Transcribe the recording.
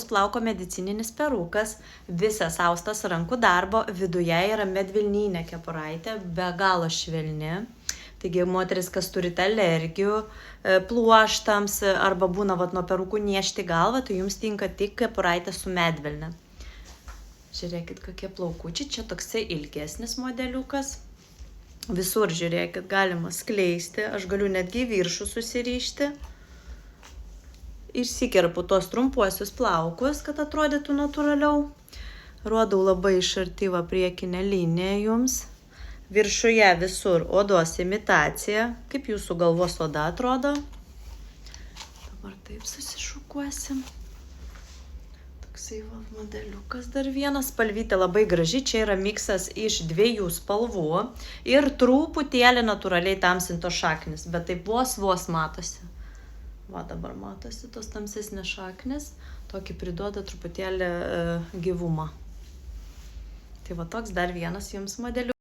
plauko medicininis perukas, visas austas rankų darbo, viduje yra medvilninė kepuraitė, be galo švelni. Taigi moteris, kas turite alergijų, pluoštams arba būna nuo perukų niešti galvą, tai jums tinka tik kepuraitė su medvilne. Žiūrėkit, kokie plaukučiai, čia toksai ilgesnis modeliukas. Visur, žiūrėkit, galima skleisti, aš galiu netgi į viršų susirišti. Išsikerpu tos trumpuosius plaukus, kad atrodytų natūraliau. Rodau labai iš arti priekinę liniją jums. Viršuje visur odos imitacija, kaip jūsų galvos oda atrodo. Dabar taip susišukuosim. Toksai modeliukas dar vienas, spalvytė labai graži, čia yra miksas iš 2 spalvų ir truputėlį natūraliai tamsintos šaknis, bet taip vos matosi. Va, dabar matosi tos tamsesnės šaknis, tokį priduoda truputėlį gyvumą. Tai va toks dar vienas jums modeliukas.